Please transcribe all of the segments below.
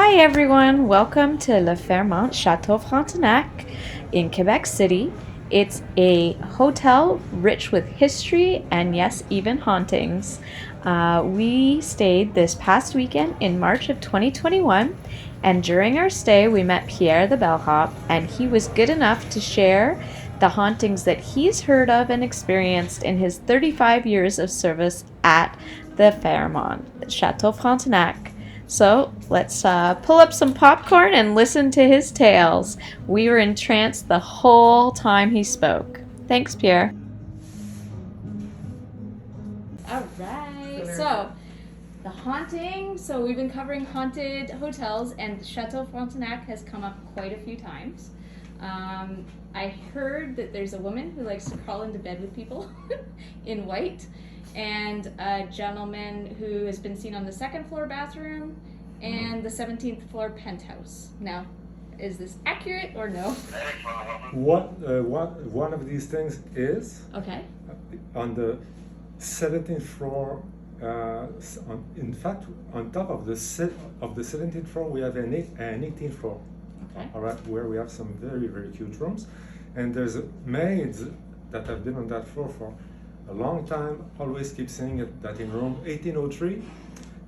Hi everyone, welcome to Le Fairmont Chateau Frontenac in Quebec City. It's a hotel rich with history and yes, even hauntings. We stayed this past weekend in March of 2021, and during our stay we met Pierre the bellhop, and he was good enough to share the hauntings that he's heard of and experienced in his 35 years of service at the Fairmont Chateau Frontenac. So let's pull up some popcorn and listen to his tales. We were entranced the whole time he spoke. Thanks, Pierre. All right. So the haunting. So we've been covering haunted hotels, and Chateau Frontenac has come up quite a few times. I heard that there's a woman who likes to crawl into bed with people in white, and a gentleman who has been seen on the second floor bathroom and the 17th floor penthouse. Now, is this accurate or no? One of these things is Okay. On the 17th floor. In fact, on top of the 17th floor, we have an 18th floor. Okay. All right, where we have some very, very cute rooms, and there's maids that have been on that floor for a long time. Always keep saying it, that in room 1803,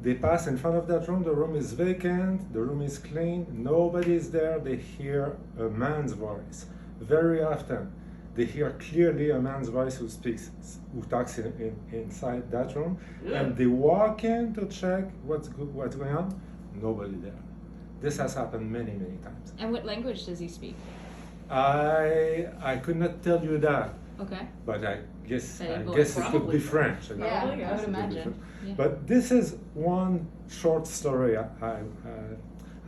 they pass in front of that room. The room is vacant. The room is clean. Nobody's there. They hear a man's voice very often. They hear clearly a man's voice who talks inside that room, and they walk in to check what's going on. Nobody there. This has happened many, many times. And what language does he speak? I could not tell you that. Okay. But I guess Probably it could be French. Yeah, I would imagine. Yeah. But this is one short story. I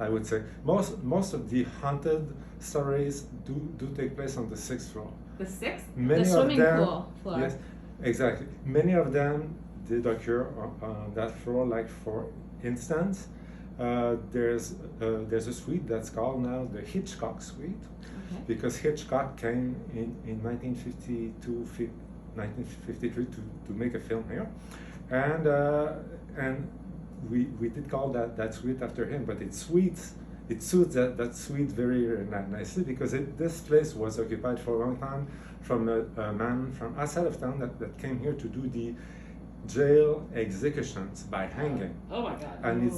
would say most of the haunted stories do take place on the 6th floor. The 6th? Many The swimming of them, pool floor. Yes, exactly. Many of them did occur on that floor. Like for instance, there's a suite that's called now the Hitchcock Suite, Okay. because Hitchcock came in 1953 to make a film here, and we did call that suite after him, but it suits that suite very, very nicely, because this place was occupied for a long time from a man from outside of town that came here to do the jail executions by hanging. Oh my God. And he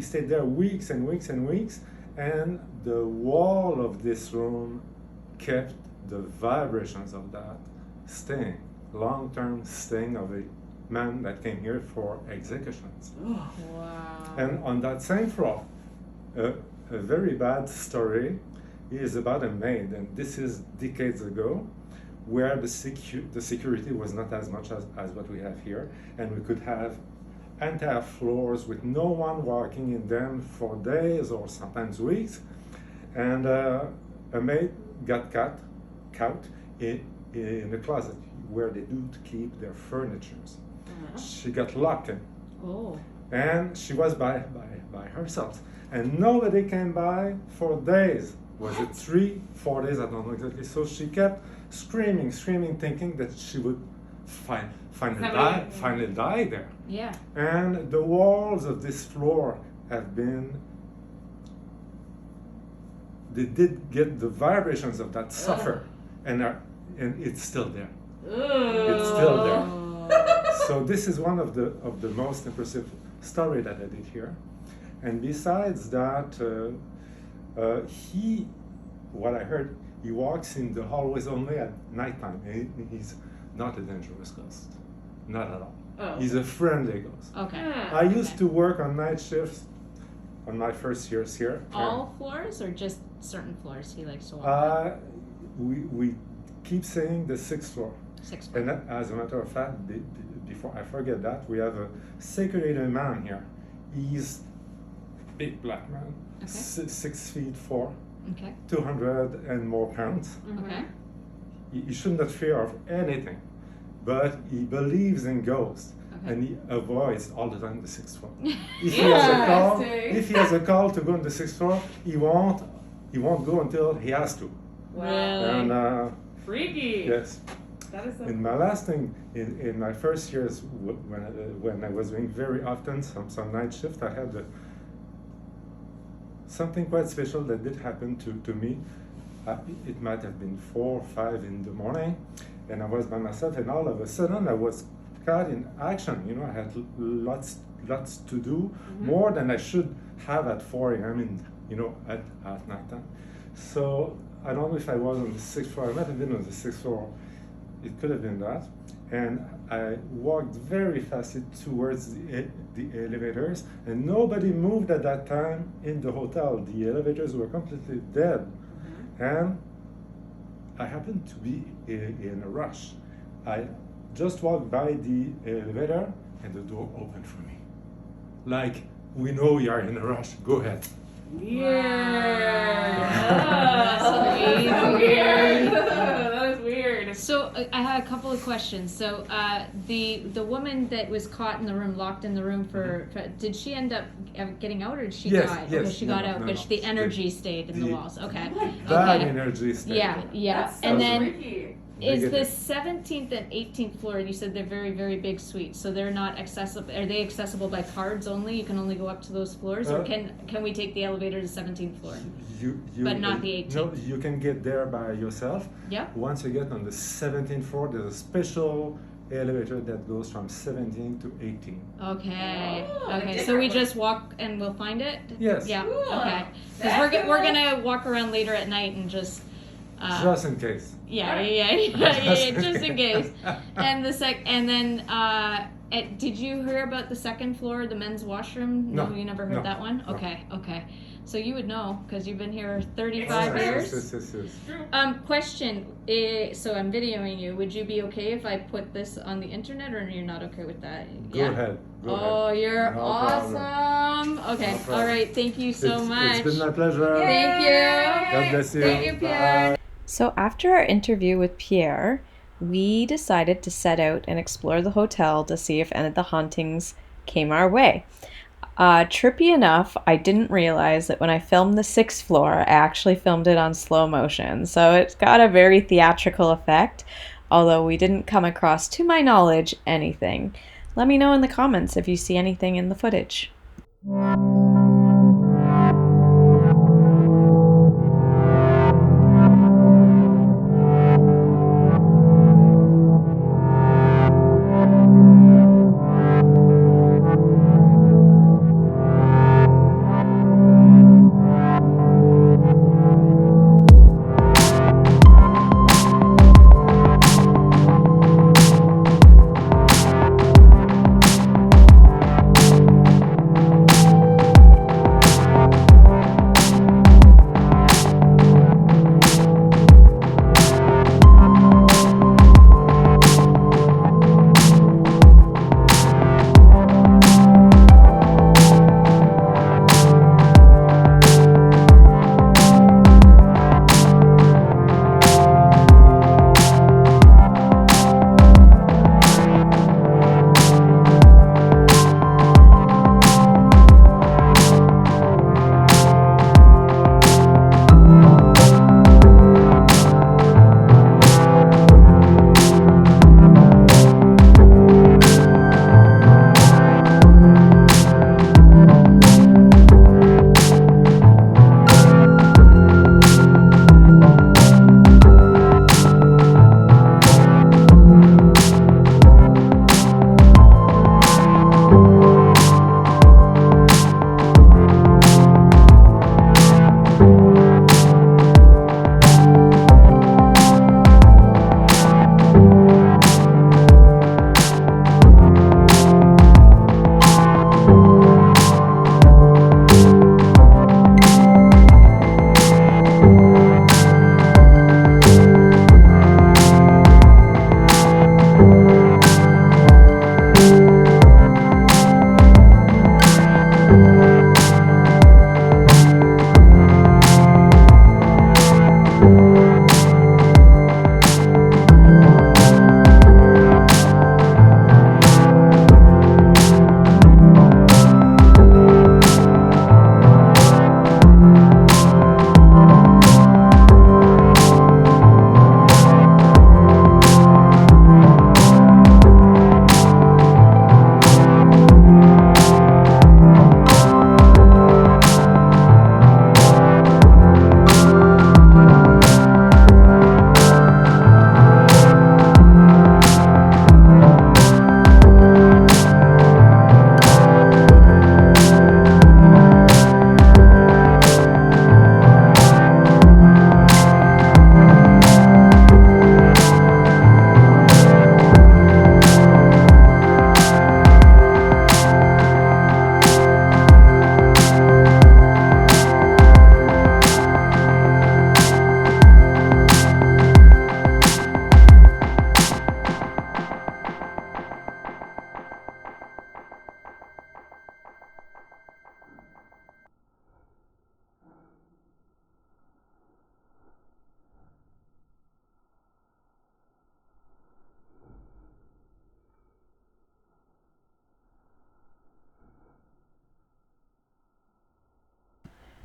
stayed there weeks and weeks and weeks, and the wall of this room kept the vibrations of that long-term staying of a man that came here for executions. Wow. And on that same floor, a very bad story is about a maid, and this is decades ago, where the security was not as much as what we have here, and we could have entire floors with no one walking in them for days or sometimes weeks, and a maid got caught in a closet where they do keep their furnitures. She got locked in. Oh. And she was by herself, and nobody came by for days. Was it 3-4 days? I don't know exactly. So she kept screaming, thinking that she would finally die there. Yeah. And the walls of this floor they did get the vibrations of that suffer, and it's still there. It's still there. So this is one of the most impressive story that I did here. And besides that, what I heard, he walks in the hallways only at nighttime. He's not a dangerous ghost, not at all. Oh. He's a friendly ghost. Okay. I used to work on night shifts on my first years here. All floors or just certain floors he likes to walk on? We keep saying the 6th floor. 6th floor. And as a matter of fact, before I forget that, we have a security man here. He's a big black man, Okay. 6 feet 4, Okay. 200 and more pounds. Okay. He should not fear of anything, but he believes in ghosts, Okay. and he avoids all the time the 6th floor. If Interesting. he has a call to go on the 6th floor, he won't go until he has to. Wow. Really? And Freaky. yes. That is so In my last thing, in my first years, when I was doing very often some night shift, I had something quite special that did happen to me. It might have been 4 or 5 in the morning, and I was by myself, and all of a sudden I was caught in action. You know, I had lots to do, more than I should have at 4 a.m. At night time. So I don't know if I was on the 6th floor. I might have been on the 6th floor. It could have been that. And I walked very fast towards the elevators, and nobody moved at that time in the hotel. The elevators were completely dead. And I happened to be in a rush. I just walked by the elevator, and the door opened for me. Like, we know you are in a rush, go ahead. Weird. So Weird. That is weird. So I had a couple of questions. So the woman that was caught in the room, locked in the room for did she end up getting out, or did she Yes, die? yes. Okay, she got out, but the energy stayed in the the- walls. Okay. Bad Okay. energy stayed. Yeah. That's And so then freaky. is Negative. the 17th and 18th floor, and you said they're very, very big suites, so they're not accessible. Are they accessible by cards only? You can only go up to those floors, or can we take the elevator to the 17th floor? You, But not the 18th. No, you can get there by yourself. Yeah. Once you get on the 17th floor, there's a special elevator that goes from 17 to 18. Okay. Oh, Okay. the So we different just walk and we'll find it. Yes. Yeah. Cool. Okay. Because we're gonna walk around later at night and just. Just in case. Just in case. And then did you hear about the second floor, the men's washroom? No, You never heard no, that one? no. Okay. So you would know because you've been here 35 years. Yes. Question. So I'm videoing you. Would you be okay if I put this on the internet, or you're not okay with that? Go ahead. Oh, you're No awesome. problem. Okay. No problem. All right. Thank you so much. It's been my pleasure. Thank you. God bless you. Thank you, Pierre. Bye. So after our interview with Pierre, we decided to set out and explore the hotel to see if any of the hauntings came our way. Trippy enough, I didn't realize that when I filmed the 6th floor, I actually filmed it on slow motion. So it's got a very theatrical effect, although we didn't come across, to my knowledge, anything. Let me know in the comments if you see anything in the footage.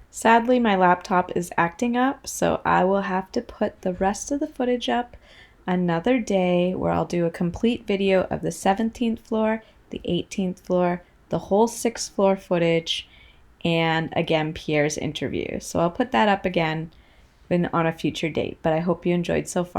Sadly, my laptop is acting up, so I will have to put the rest of the footage up another day where I'll do a complete video of the 17th floor, the 18th floor, the whole 6th floor footage, and again, Pierre's interview. So I'll put that up again on a future date, but I hope you enjoyed so far.